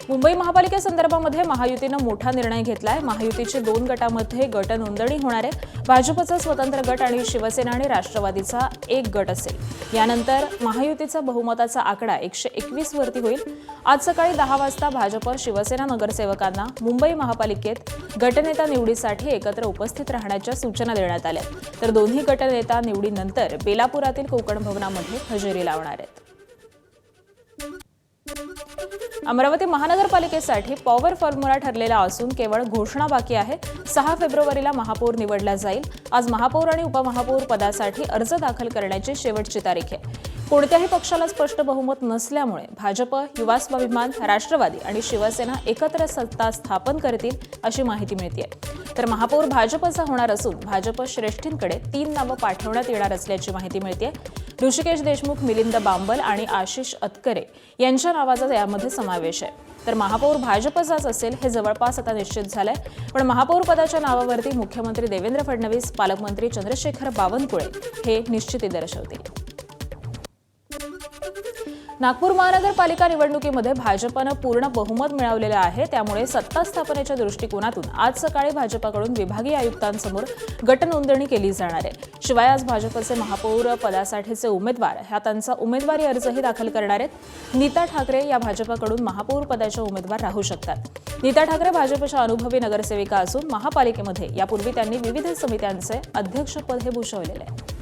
मुंबई महापालिकेसंदर्भामध्ये महायुतीनं मोठा निर्णय घेतलाय। महायुतीचे 2 गटांमध्ये गट नोंदणी होणार आहे। भाजपचा स्वतंत्र गट आणि शिवसेना आणि राष्ट्रवादीचा एक गट असेल। यानंतर महायुतीचा बहुमताचा आकडा 121 वरती होईल। आज सकाळी 10 वाजता भाजप शिवसेना नगरसेवकांना मुंबई महापालिकेत गटनेता निवडीसाठी एकत्र उपस्थित राहण्याच्या सूचना देण्यात आल्या। तर दोन्ही गटनेता निवडीनंतर बेलापुरातील कोकण भवनामध्ये हजेरी लावणार आहेत। अमरावती महानगरपालिकेसाठी पॉवर फॉर्म्युला ठरलेला असून केवळ घोषणा बाकी आहे। 6 फेब्रुवारीला महापौर निवडला जाईल। आज महापौर आणि उपमहापौर पदासाठी अर्ज दाखल करण्याची शेवटची तारीख आहे। कोणत्याही पक्षाला स्पष्ट बहुमत नसल्यामुळे भाजप, युवा स्वाभिमान, राष्ट्रवादी आणि शिवसेना एकत्र सत्ता स्थापन करतील अशी माहिती मिळते। तर महापौर भाजपचा होणार असून भाजप श्रेष्ठींकडे 3 नावं पाठवण्यात येणार असल्याची माहिती मिळते। ऋषिकेश देशमुख, मिलिंद बांबल आणि आशिष अतकरे यांच्या नावाचा यामध्ये समावेश आहे। तर महापौर भाजपचाच असेल हे जवळपास आता निश्चित झालंय। पण महापौर पदाच्या नावावरती मुख्यमंत्री देवेंद्र फडणवीस, पालकमंत्री चंद्रशेखर बावनकुळे हे निश्चिती दर्शवतील। नागपूर महानगरपालिका निवडणुकीमध्ये भाजपनं पूर्ण बहुमत मिळवलेलं आहे। त्यामुळे सत्ता स्थापनेच्या दृष्टिकोनातून आज सकाळी भाजपकडून विभागीय आयुक्तांसमोर गट नोंदणी केली जाणार आहे। शिवाय आज भाजपचे महापौर पदासाठीचे उमेदवार हा त्यांचा उमेदवारी अर्जही दाखल करणार आहेत। नीता ठाकरे या भाजपकडून महापौर पदाच्या उमेदवार राहू शकतात। नीता ठाकरे भाजपच्या अनुभवी नगरसेविका असून महापालिकेमध्ये यापूर्वी त्यांनी विविध समित्यांचे अध्यक्षपद हे भूषवलेले आहे।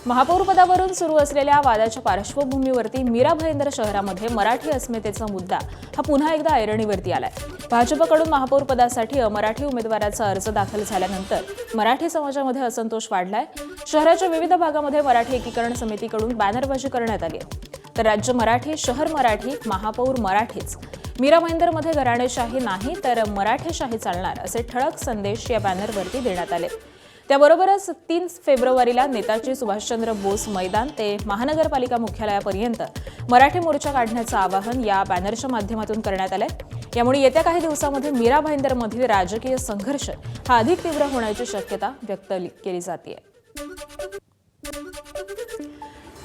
महापौर पदावरून सुरू असलेल्या वादाच्या पार्श्वभूमीवरती मीरा भाईंदर शहरामध्ये मराठी अस्मितेचा मुद्दा हा पुन्हा एकदा ऐरणीवरती आलाय। भाजपकडून महापौर पदासाठी अमराठी उमेदवाराचा अर्ज दाखल झाल्यानंतर मराठी समाजामध्ये असंतोष वाढलाय। शहराच्या विविध भागामध्ये मराठी एकीकरण समितीकडून बॅनरबाजी करण्यात आली आहे। तर राज्य मराठी, शहर मराठी, महापौर मराठीच, मीरा भाईंदरमध्ये घराणेशाही नाही तर मराठेशाही चालणार असे ठळक संदेश या बॅनरवरती देण्यात आले। त्याबरोबरच 3 फेब्रुवारीला नेताजी सुभाषचंद्र बोस मैदान ते महानगरपालिका मुख्यालयापर्यंत मराठी मोर्चा काढण्याचं आवाहन या बॅनरच्या माध्यमातून करण्यात आलंय। यामुळे येत्या काही दिवसांमध्ये मीरा भाईंदरमधील राजकीय संघर्ष हा अधिक तीव्र होण्याची शक्यता व्यक्त केली जाते।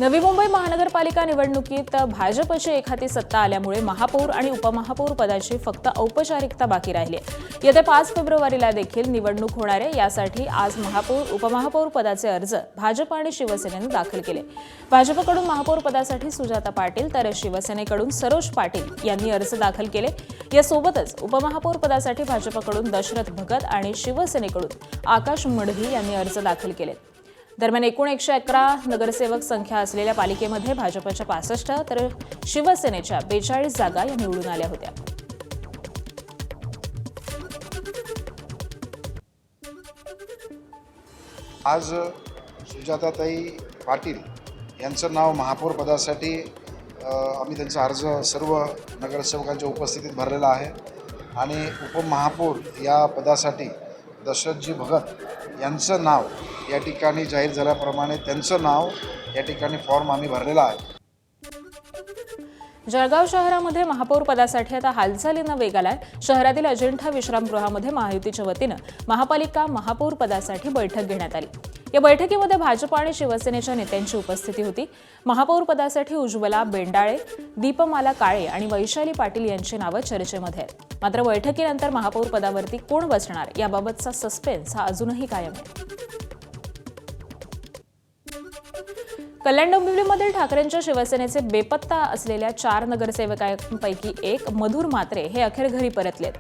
नवी मुंबई महानगरपालिका निवडणुकीत भाजपची एकहाती सत्ता आल्यामुळे महापौर आणि उपमहापौर पदाची फक्त औपचारिकता बाकी राहिली आहे। येत्या 5 फेब्रुवारीला देखील निवडणूक होणार आहे। यासाठी आज महापौर, उपमहापौर पदाचे अर्ज भाजप आणि शिवसेनेने दाखल केले। भाजपकडून महापौर पदासाठी सुजाता पाटील तर शिवसेनेकडून सरोज पाटील यांनी अर्ज दाखल केले। यासोबतच उपमहापौर पदासाठी भाजपकडून दशरथ भगत आणि शिवसेनेकडून आकाश मडवी यांनी अर्ज दाखल केले। दरम्यान एकूण 111 नगरसेवक संख्या असलेल्या पालिकेमध्ये भाजपच्या 65 तर शिवसेनेच्या 42 जागा या निवडून आल्या होत्या। आज सुजाताताई पाटील यांचं नाव महापौर पदासाठी आम्ही त्यांचा अर्ज सर्व नगरसेवकांच्या उपस्थितीत भरलेला आहे आणि उपमहापौर या पदासाठी दशरथजी भगत यांचं नाव या ठिकाणी जाहीर झाल्याप्रमाणे त्यांचं नाव या ठिकाणी फॉर्म आम्ही भरलेला आहे। जळगाव शहरामध्ये महापौर पदासाठी आता हालचालींना वेग आलाय। शहरातील अजिंठा विश्रामगृहामध्ये महायुतीच्या वतीनं महापालिका महापौर पदासाठी बैठक घेण्यात आली। या बैठकीमध्ये भाजप आणि शिवसेनेच्या नेत्यांची उपस्थिती होती। महापौर पदासाठी उज्ज्वला बेंडाळे, दीपमाला काळे आणि वैशाली पाटील यांची नावं चर्चेमध्ये आहेत। मात्र बैठकीनंतर महापौर पदावरती कोण बसणार याबाबतचा सस्पेन्स हा अजूनही कायम आहे। कल्याण डोंबिवलीमधील ठाकरेंच्या शिवसेनेचे बेपत्ता असलेल्या 4 नगरसेवकांपैकी एक मधुर म्हात्रे हे अखेर घरी परतलेत।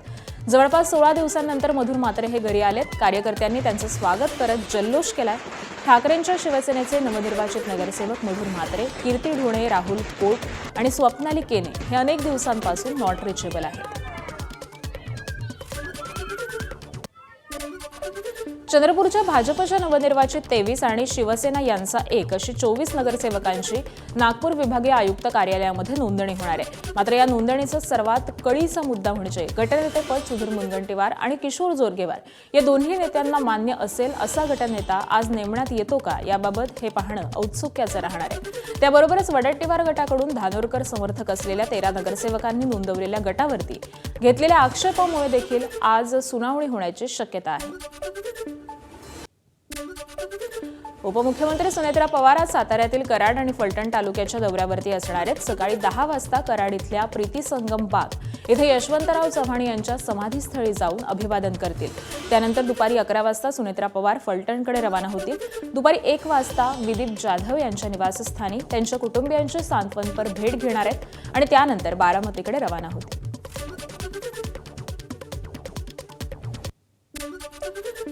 जवळपास 16 दिवसांनंतर मधुर म्हात्रे हे घरी आलेत। कार्यकर्त्यांनी त्यांचं स्वागत करत जल्लोष केलाय। ठाकरेंच्या शिवसेनेचे नवनिर्वाचित नगरसेवक मधुर म्हात्रे, कीर्ती ढोणे, राहुल कोट आणि स्वप्नाली केने हे अनेक दिवसांपासून नॉट रिचेबल आहेत। चंद्रपूरच्या भाजपच्या नवनिर्वाचित 23 आणि शिवसेना यांचा 1 अशी 24 नगरसेवकांची नागपूर विभागीय आयुक्त कार्यालयामध्ये नोंदणी होणार आहे। मात्र या नोंदणीचा सर्वात कळीचा मुद्दा म्हणजे गटनेतेपद सुधीर मुनगंटीवार आणि किशोर जोरगेवार या दोन्ही नेत्यांना मान्य असेल असा गटनेता आज नेमण्यात येतो का याबाबत हे पाहणं औत्सुक्याचं राहणार आहे। त्याबरोबरच वडट्टीवार गटाकडून धानोरकर समर्थक असलेल्या 13 नगरसेवकांनी नोंदवलेल्या गटावरती घेतलेल्या आक्षेपामुळे देखील आज सुनावणी होण्याची शक्यता आहे। उपमुख्यमंत्री सुनेत्रा पवार आज साताऱ्यातील कराड आणि फलटण तालुक्याच्या दौऱ्यावरती असणार आहेत. सकाळी 10 वाजता कराड इथल्या प्रीती संगम बाग इथे यशवंतराव चव्हाण यांच्या समाधीस्थळी जाऊन अभिवादन करतील. त्यानंतर दुपारी 11 वाजता सुनेत्रा पवार फलटणकडे रवाना होतील. दुपारी 1 वाजता विदीप जाधव यांच्या निवासस्थानी त्यांच्या कुटुंबियांची सांत्वनपर भेट घेणार आहेत आणि त्यानंतर बारामतीकडे रवाना होतील.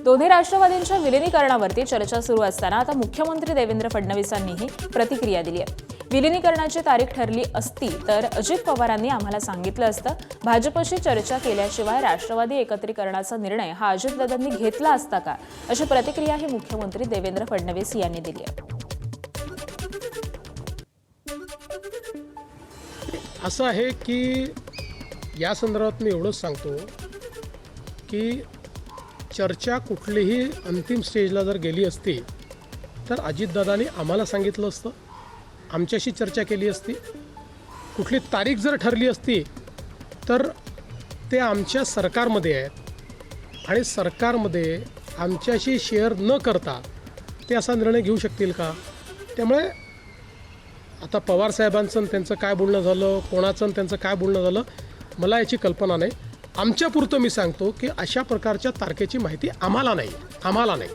दोन्ही राष्ट्रवादींच्या विलिनीकरणावरती चर्चा सुरू असताना आता मुख्यमंत्री देवेंद्र फडणवीसांनीही प्रतिक्रिया दिली आहे. विलिनीकरणाची तारीख ठरली असती तर अजित पवारांनी आम्हाला सांगितलं असतं. भाजपशी चर्चा केल्याशिवाय राष्ट्रवादी एकत्रीकरणाचा निर्णय हा अजितदादांनी घेतला असता का, अशी प्रतिक्रिया ही मुख्यमंत्री देवेंद्र फडणवीस यांनी दिली आहे. असं आहे की या संदर्भात मी एवढंच सांगतो की चर्चा कुठलीही अंतिम स्टेजला जर गेली असती तर अजितदादांनी आम्हाला सांगितलं असतं, आमच्याशी चर्चा केली असती. कुठली तारीख जर ठरली असती तर ते आमच्या सरकारमध्ये आहेत आणि सरकारमध्ये आमच्याशी शेअर न करता ते असा निर्णय घेऊ शकतील का? त्यामुळे आता पवारसाहेबांचं त्यांचं काय बोलणं झालं, कोणाचं त्यांचं काय बोलणं झालं, मला याची कल्पना नाही. आमच्यापुरतं मी सांगतो की अशा प्रकारच्या तारखेची माहिती आम्हाला नाही.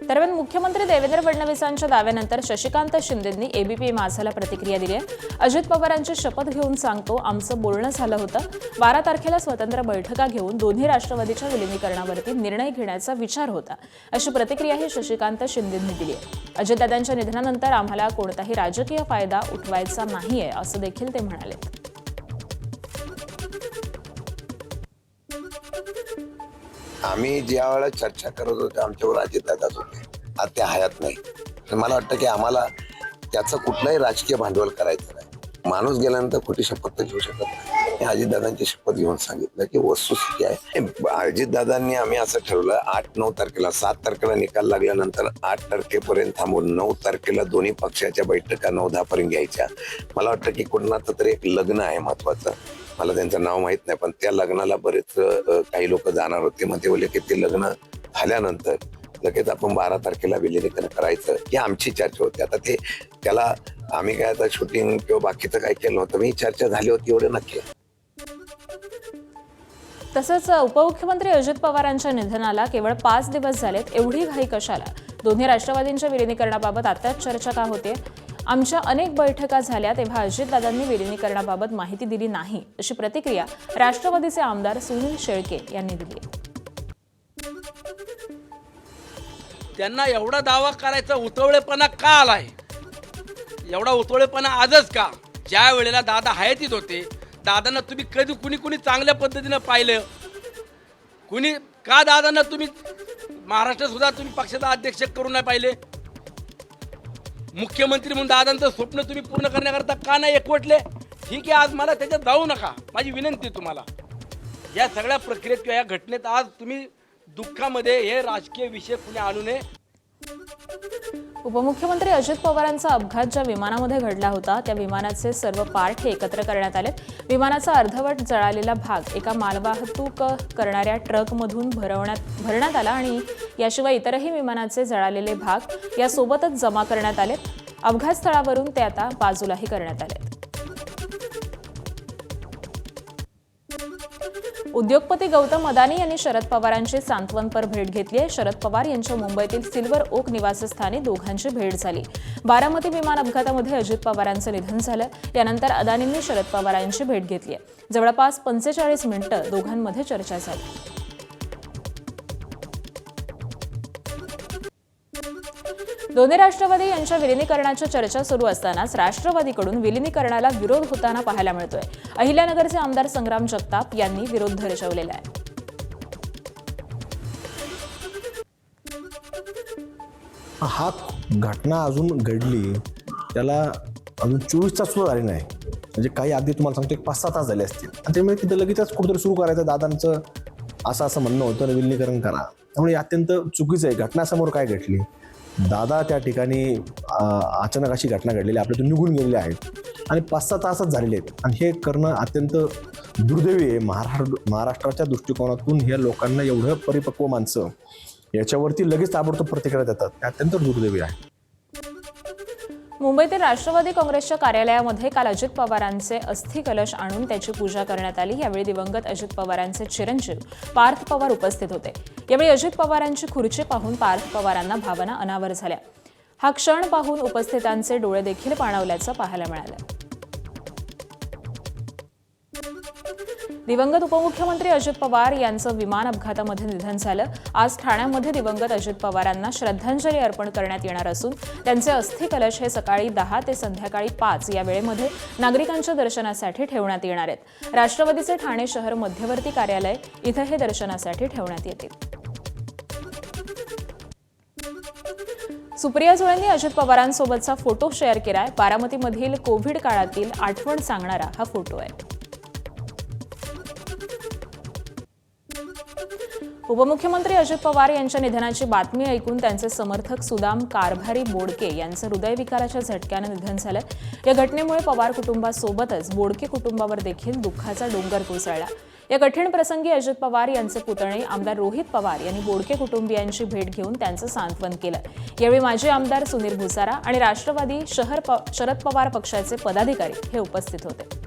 दरम्यान मुख्यमंत्री देवेंद्र फडणवीसांच्या दाव्यानंतर शशिकांत शिंदेंनी एबीपी माझाला प्रतिक्रिया दिली आहे. अजित पवारांची शपथ घेऊन सांगतो, आमचं बोलणं झालं होतं. 12 तारखेला स्वतंत्र बैठका घेऊन दोन्ही राष्ट्रवादीच्या विलिनीकरणावरती निर्णय घेण्याचा विचार होता, अशी प्रतिक्रियाही शशिकांत शिंदेंनी दिली आहे. अजितदादांच्या निधनानंतर आम्हाला कोणताही राजकीय फायदा उठवायचा नाहीये, असं देखील ते म्हणाले. आम्ही ज्या वेळेला चर्चा करत होतो आमच्यावर अजितदादाच होते, आज ते हयात नाही. तर मला वाटतं की आम्हाला त्याचं कुठलंही राजकीय भांडवल करायचं नाही. माणूस गेल्यानंतर खोटी शपथ तर घेऊ शकत नाही. हे अजितदादांची शपथ घेऊन सांगितलं की वस्तुस्थिती आहे. अजितदादांनी आम्ही असं ठरवलं 8-9 तारखेला, 7 तारखेला निकाल लागल्यानंतर 8 तारखेपर्यंत थांबून 9 तारखेला दोन्ही पक्षाच्या बैठका 9-10 पर्यंत घ्यायच्या. मला वाटतं की कोणाचं तरी एक लग्न आहे महत्वाचं, मला त्यांचं नाव माहित नाही, पण त्या लग्नाला बरेच काही लोक जाणार होते. मग ते बोलले की ते लग्न झाल्यानंतर लगेच आपण 12 तारखेला विलिनीकरण करायचं, ही आमची चर्चा होती. आता ते त्याला आम्ही काय आता शूटिंग किंवा बाकीचं काय केलं होतं, मी चर्चा झाली होती एवढं नक्की. तसंच उपमुख्यमंत्री अजित पवारांच्या निधनाला केवळ 5 दिवस झालेत, एवढी घाई कशाला? दोन्ही राष्ट्रवादींच्या विलिनीकरणाबाबत आताच चर्चा का होते? आमच्या अनेक बैठका झाल्या तेव्हा अजितदादांनी विलिनीकरणाबाबत माहिती दिली नाही, अशी प्रतिक्रिया राष्ट्रवादीचे आमदार सुनील शेळके यांनी दिली. त्यांना एवढा दावा करायचा उतवळेपणा का आलाय? एवढा उतवळेपणा आजच का? ज्या वेळेला दादा हयातीत होते, दादांना तुम्ही कधी कुणी चांगल्या पद्धतीनं पाहिलं? कुणी का दादांना तुम्ही महाराष्ट्रात सुद्धा तुम्ही पक्षाचा अध्यक्ष करून नाही पाहिले? मुख्यमंत्री म्हणून दादांचं स्वप्न तुम्ही पूर्ण करण्याकरता का नाही एकवटले? ठीक आहे, आज मला त्याच्यात जाऊ नका, माझी विनंती तुम्हाला. या सगळ्या प्रक्रियेत किंवा या घटनेत आज तुम्ही दुःखामध्ये हे राजकीय विषय कुणी आणू नये. उपमुख्यमंत्री अजित पवारांचा अपघात ज्या विमानामध्ये घडला होता त्या विमानाचे सर्व पार्ट हे एकत्र करण्यात आले. विमानाचा अर्धवट जळालेला भाग एका मालवाहतूक करणाऱ्या ट्रकमधून भरण्यात आला आणि याशिवाय इतरही विमानाचे जळालेले भाग यासोबतच जमा करण्यात आले. अपघात स्थळावरून ते आता बाजूलाही करण्यात आले. उद्योगपती गौतम अदानी यांनी शरद पवारांची सांत्वनपर भेट घेतली आहे. शरद पवार यांच्या मुंबईतील सिल्वर ओक निवासस्थानी दोघांची भेट झाली. बारामती विमान अपघातामध्ये अजित पवारांचं निधन झालं. यानंतर अदानींनी शरद पवारांची भेट घेतली आहे. जवळपास 45 मिनिटं दोघांमध्ये चर्चा झाली. दोन्ही राष्ट्रवादी यांच्या विलिनीकरणाच्या चर्चा सुरू असतानाच राष्ट्रवादीकडून विलिनीकरणाला विरोध होताना पाहायला मिळतोय. अहिल्यानगरचे आमदार संग्राम जगताप यांनी विरोध दर्शवलेला आहे. हा घटना अजून घडली त्याला अजून 24 तास सुद्धा झाले नाही. म्हणजे काही अगदी तुम्हाला सांगतो 5-6 तास झाले असतील आणि त्यामुळे तिथं लगेचच कुठेतरी सुरू करायचं. दादांचं असं म्हणणं होतं विलिनीकरण करा. त्यामुळे अत्यंत चुकीचं आहे. घटनासमोर काय घडली, दादा त्या ठिकाणी अचानक अशी घटना घडलेली आपल्यातून निघून गेलेले आहेत आणि 5-6 तासच झालेले आहेत आणि हे करणं अत्यंत दुर्दैवी आहे. महाराष्ट्राच्या दृष्टिकोनातून ह्या लोकांना एवढं परिपक्व माणसं याच्यावरती लगेच ताबडतोब प्रतिक्रिया देतात, ते अत्यंत दुर्दैवी आहे. मुंबईतील राष्ट्रवादी काँग्रेसच्या कार्यालयामध्ये काल अजित पवारांचे अस्थि कलश आणून त्याची पूजा करण्यात आली. यावेळी दिवंगत अजित पवारांचे चिरंजीव पार्थ पवार उपस्थित होते. यावेळी अजित पवारांची खुर्ची पाहून पार्थ पवारांना भावना अनावर झाल्या. हा क्षण पाहून उपस्थितांचे डोळे देखील पाणावल्याचं पाहायला मिळालं. दिवंगत उपमुख्यमंत्री अजित पवार यांचं विमान अपघातामध्ये निधन झालं. आज ठाण्यामध्ये दिवंगत अजित पवारांना श्रद्धांजली अर्पण करण्यात येणार असून त्यांचे अस्थि कलश हे सकाळी 10 ते संध्याकाळी 5 या वेळेमध्ये नागरिकांच्या दर्शनासाठी ठेवण्यात येणार आहेत. राष्ट्रवादीचे ठाणे शहर मध्यवर्ती कार्यालय इथं हे दर्शनासाठी ठेवण्यात येतील. सुप्रिया सुळेंनी अजित पवारांसोबतचा फोटो शेअर केलाय. बारामतीमधील कोव्हिड काळातील आठवण सांगणारा हा फोटो आहे. उपमुख्यमंत्री अजित पवार यांच्या निधनाची बातमी ऐकून त्यांचे समर्थक सुदाम कारभारी बोडके यांचं हृदयविकाराच्या झटक्यानं निधन झालं. या घटनेमुळे पवार कुटुंबासोबतच बोडके कुटुंबावर देखील दुःखाचा डोंगर कोसळला. या कठीण प्रसंगी अजित पवार यांचे पुतणे आमदार रोहित पवार यांनी बोडके कुटुंबियांची भेट घेऊन त्यांचं सांत्वन केलं. यावेळी माजी आमदार सुनील भुसारा आणि राष्ट्रवादी शरद पवार पक्षाचे पदाधिकारी हे उपस्थित होते.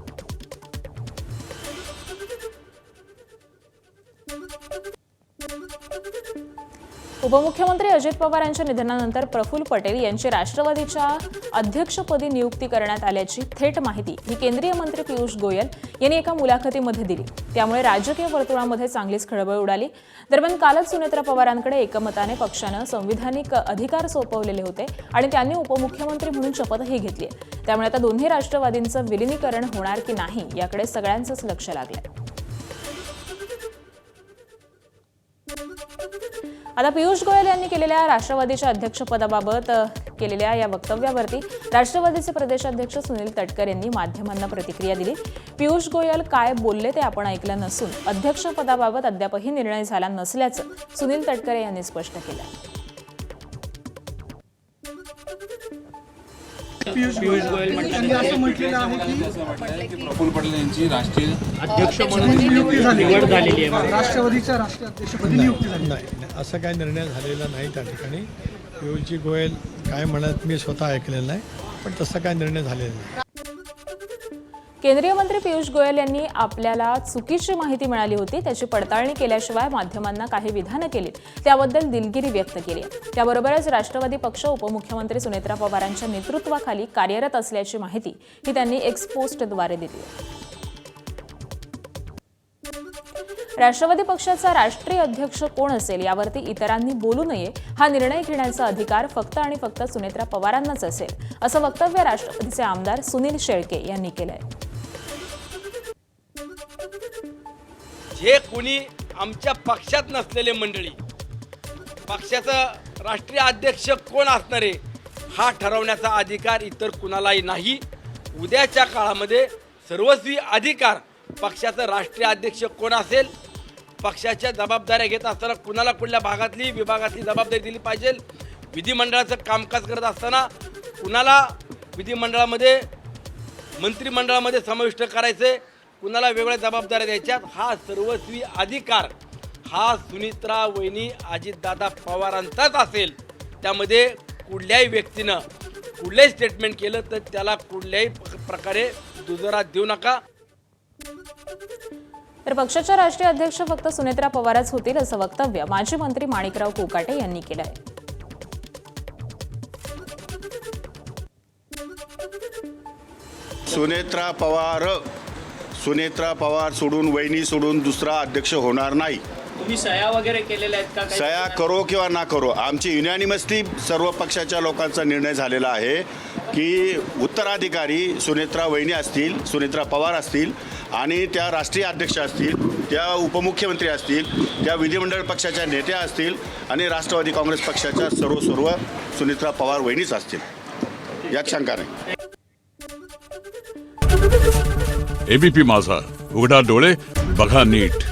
उपमुख्यमंत्री अजित पवार यांच्या निधनानंतर प्रफुल्ल पटेल यांची राष्ट्रवादीच्या अध्यक्षपदी नियुक्ती करण्यात आल्याची थेट माहिती ही केंद्रीय मंत्री पियुष गोयल यांनी एका मुलाखतीमध्ये दिली. त्यामुळे राजकीय वर्तुळामध्ये चांगलीच खळबळ उडाली. दरम्यान कालच सुनेत्रा पवारांकडे एकमताने पक्षानं संविधानिक अधिकार सोपवलेले होते आणि त्यांनी उपमुख्यमंत्री म्हणून शपथही घेतली. त्यामुळे आता दोन्ही राष्ट्रवादींचं विलिनीकरण होणार की नाही याकडे सगळ्यांचंच लक्ष लागलंय. आता पियुष गोयल यांनी केलेल्या राष्ट्रवादीच्या अध्यक्षपदाबाबत केलेल्या या वक्तव्यावरती राष्ट्रवादीचे प्रदेशाध्यक्ष सुनील तटकरे यांनी माध्यमांना प्रतिक्रिया दिली. पियुष गोयल काय बोलले ते आपण ऐकलं नसून अध्यक्षपदाबाबत अद्यापही निर्णय झाला नसल्याचं सुनील तटकरे यांनी स्पष्ट केलं. पियुष गोयल यांनी असं म्हटलेलं आहे की प्रफुल्ल पटेल यांची राष्ट्रीय अध्यक्ष म्हणून नियुक्ती निवड झालेली आहे. राष्ट्रवादीच्या राष्ट्रीय अध्यक्षपदी नियुक्ती झाली. नाही, असा काही निर्णय झालेला नाही त्या ठिकाणी. पियुषजी गोयल काय म्हणत मी स्वतः ऐकलेलं नाही, पण तसा काय निर्णय झालेला नाही. केंद्रीय मंत्री पियुष गोयल यांनी आपल्याला चुकीची माहिती मिळाली होती त्याची पडताळणी केल्याशिवाय माध्यमांना काही विधानं केली त्याबद्दल दिलगिरी व्यक्त केली. त्याबरोबरच राष्ट्रवादी पक्ष उपमुख्यमंत्री सुनेत्रा पवारांच्या नेतृत्वाखाली कार्यरत असल्याची माहिती ही त्यांनी एक्स पोस्टद्वारे दिली. राष्ट्रवादी पक्षाचा राष्ट्रीय अध्यक्ष कोण असेल यावरती इतरांनी बोलू नये. हा निर्णय घेण्याचा अधिकार फक्त आणि फक्त सुनेत्रा पवारांनाच असेल असं वक्तव्य राष्ट्रवादीचे आमदार सुनील शेळके यांनी केलंय. जे कोणी आमच्या पक्षात नसलेले मंडळी पक्षाचा राष्ट्रीय अध्यक्ष कोण असणार आहे हा ठरवण्याचा अधिकार इतर कुणालाही नाही. उद्याच्या काळामध्ये सर्वस्वी अधिकार पक्षाचा राष्ट्रीय अध्यक्ष कोण असेल, पक्षाच्या जबाबदाऱ्या घेत असताना कुणाला कुठल्या भागातली विभागातली जबाबदारी दिली पाहिजे, विधिमंडळाचं कामकाज करत असताना कुणाला विधिमंडळामध्ये मंत्रिमंडळामध्ये समाविष्ट करायचे, कुणाला वेगळ्या जबाबदाऱ्या द्यायच्या, हा सर्वस्वी अधिकार हा सुनित्रा वहिनी अजितदादा पवारांचाच असेल. त्यामध्ये कुठल्याही व्यक्तीनं कुठलंही स्टेटमेंट केलं तर त्याला कुठल्याही प्रकारे दुजोरा देऊ नका. तर पक्षाच्या राष्ट्रीय अध्यक्ष फक्त सुनेत्रा पवारच होतील असं वक्तव्य माजी मंत्री माणिकराव कोकाटे यांनी केलं आहे. सुनेत्रा पवार सोडून वहिनी सोडून दुसरा अध्यक्ष होणार नाही. तुम्ही सह्या वगैरे केलेल्या आहेत का? सह्या करो किंवा ना करो आमची युनॅनिमसली सर्व पक्षाच्या लोकांचा निर्णय झालेला आहे की उत्तराधिकारी सुनेत्रा वहिनी असतील, सुनेत्रा पवार असतील आणि त्या राष्ट्रीय अध्यक्ष असतील, त्या उपमुख्यमंत्री असतील, त्या विधिमंडळ पक्षाच्या नेत्या असतील आणि राष्ट्रवादी काँग्रेस पक्षाच्या सर्व सुनेत्रा पवार वहिनीच असतील, यात शंका नाही. एबीपी माझा, उघडा डोळे बघा नीट.